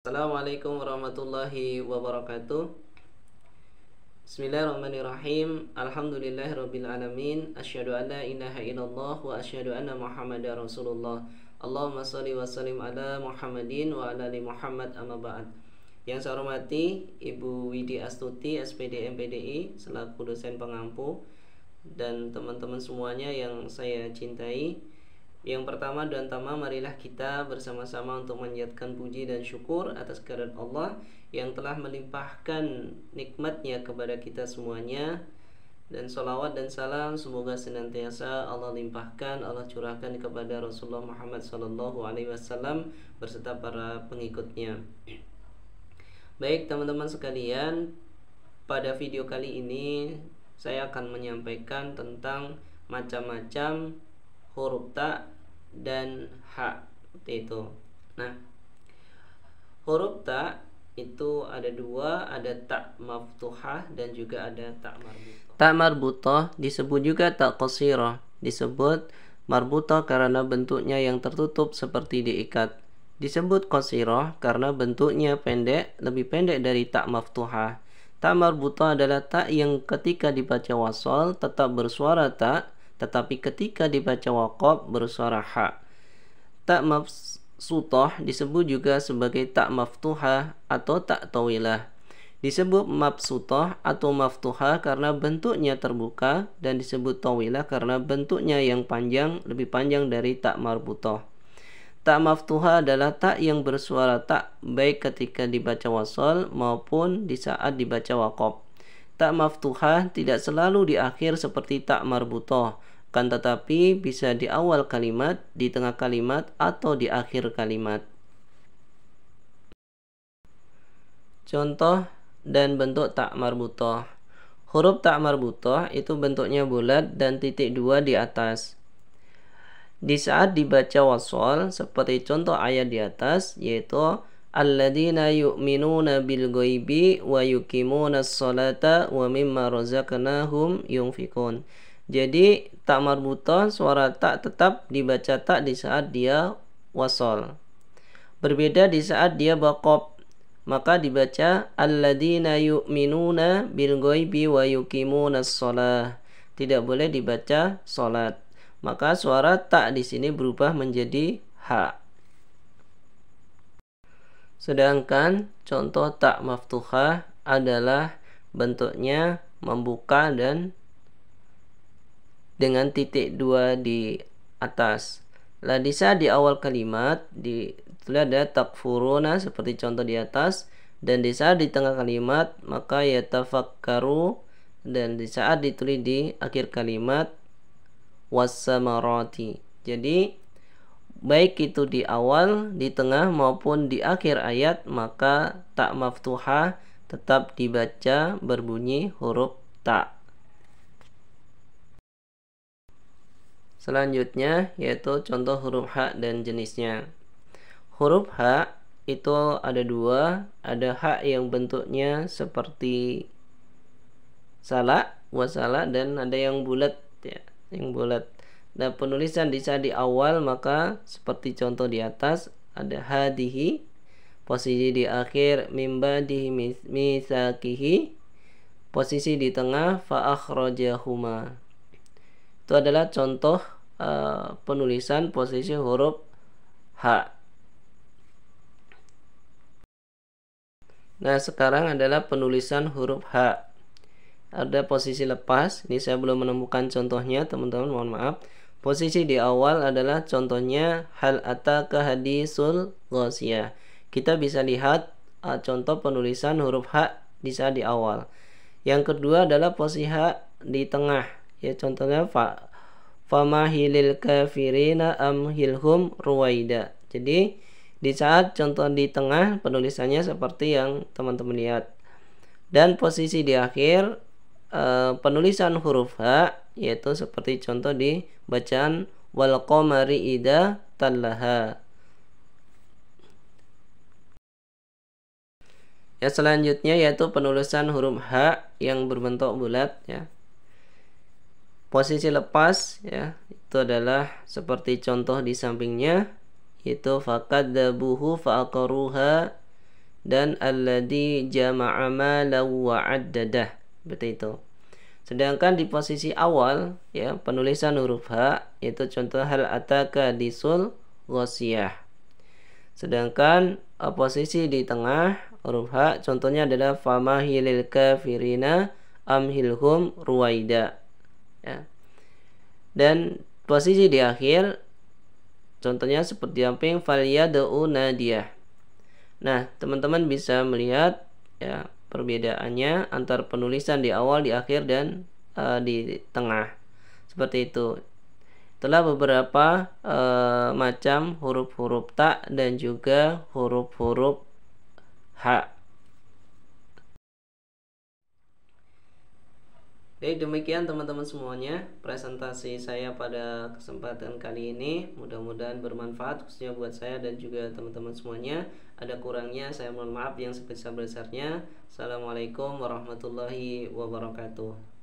Assalamualaikum warahmatullahi wabarakatuh. Bismillahirrahmanirrahim. Alhamdulillahirrabbilalamin. Asyhadu an la ilaha illallah wa asyhadu anna Muhammadar Rasulullah. Allahumma shalli wa sallim ala Muhammadin wa ala ali Muhammad, amma ba'd. Yang saya hormati Ibu Widi Astuti, SPD MPDI selaku dosen pengampu, dan teman-teman semuanya yang saya cintai. Yang pertama dan utama, marilah kita bersama-sama untuk menjadikan puji dan syukur atas kehadirat Allah yang telah melimpahkan nikmatnya kepada kita semuanya. Dan salawat dan salam semoga senantiasa Allah limpahkan, Allah curahkan kepada Rasulullah Muhammad SAW berserta para pengikutnya. Baik teman-teman sekalian, pada video kali ini saya akan menyampaikan tentang macam-macam huruf ta dan ha, seperti itu. Nah, huruf ta itu ada dua, ada ta maftuhah dan juga ada ta marbutah. Ta marbutah disebut juga ta qasirah, disebut marbutah karena bentuknya yang tertutup seperti diikat. Disebut qasirah karena bentuknya pendek, lebih pendek dari ta maftuhah. Ta marbutah adalah ta yang ketika dibaca wasal tetap bersuara ta, tetapi ketika dibaca waqaf bersuara ha. Ta mabsutah disebut juga sebagai ta maftuhah atau ta tawilah. Disebut mabsutah atau maftuhah karena bentuknya terbuka, dan disebut tawilah karena bentuknya yang panjang, lebih panjang dari ta marbutah. Ta maftuhah adalah ta yang bersuara ta baik ketika dibaca wasal maupun di saat dibaca waqaf. Ta maftuhah tidak selalu di akhir seperti ta marbutah, kan tetapi bisa di awal kalimat, di tengah kalimat, atau di akhir kalimat. Contoh dan bentuk ta marbutah. Huruf ta marbutah itu bentuknya bulat dan titik dua di atas. Di saat dibaca wasal seperti contoh ayat di atas, yaitu alladzina yu'minuna bil ghaibi wa yuqimunas sholata wa mimma razaqnahum yunfikun. Jadi ta marbutah suara ta tetap dibaca ta di saat dia wasal. Berbeda di saat dia waqaf, maka dibaca alladzina yu'minuna bil ghaibi wa yuqimunas shalah. Tidak boleh dibaca salat. Maka suara ta di sini berubah menjadi ha. Sedangkan contoh ta maftuhah adalah bentuknya membuka dan dengan titik dua di atas. Lah di saat di awal kalimat ditulis ada takfuruna seperti contoh di atas, dan di saat di tengah kalimat maka yatafakkaru, dan di saat ditulis di akhir kalimat wassamarati. Jadi baik itu di awal, di tengah maupun di akhir ayat, maka ta maftuhah tetap dibaca berbunyi huruf ta. Selanjutnya yaitu contoh huruf ha dan jenisnya. Huruf ha itu ada dua, ada ha yang bentuknya seperti salak, wasala, dan ada yang bulat ya, yang bulat. Nah, penulisan di saat di awal maka seperti contoh di atas ada hadihi, posisi di akhir mimbadihi misakihi, posisi di tengah fa akhrajahuma. Itu adalah contoh penulisan posisi huruf ha. Nah, sekarang adalah penulisan huruf ha. Ada posisi lepas, ini saya belum menemukan contohnya teman-teman, mohon maaf. Posisi di awal adalah contohnya hal ataka hadisul ghasyiyah. Kita bisa lihat contoh penulisan huruf ha di saat di awal. Yang kedua adalah posisi ha di tengah, ya contohnya famahilil kafirina amhilhum ruwaida. Jadi di saat contoh di tengah penulisannya seperti yang teman-teman lihat. Dan posisi di akhir penulisan huruf ha yaitu seperti contoh di bacaan wal qamari idza talaha. Ya, selanjutnya yaitu penulisan huruf ha yang berbentuk bulat ya. Posisi lepas ya itu adalah seperti contoh di sampingnya, yaitu fakadzabuhu fa'aqaruha dan alladzi jama'a malan wa 'addadah. Seperti itu. Sedangkan di posisi awal ya penulisan huruf H yaitu contoh hal ataka hadisul ghasyiyah. Sedangkan posisi di tengah huruf H contohnya adalah famahilil kafirina amhilhum ruwaida. Ya. Dan posisi di akhir contohnya seperti samping falyad'u nadiyah. Nah, teman-teman bisa melihat ya perbedaannya antara penulisan di awal, di akhir dan di tengah. Seperti itu. Itulah beberapa macam huruf-huruf ta dan juga huruf-huruf ha. Baik, demikian teman-teman semuanya presentasi saya pada kesempatan kali ini. Mudah-mudahan bermanfaat khususnya buat saya dan juga teman-teman semuanya. Ada kurangnya saya mohon maaf yang sebesar-besarnya. Assalamualaikum warahmatullahi wabarakatuh.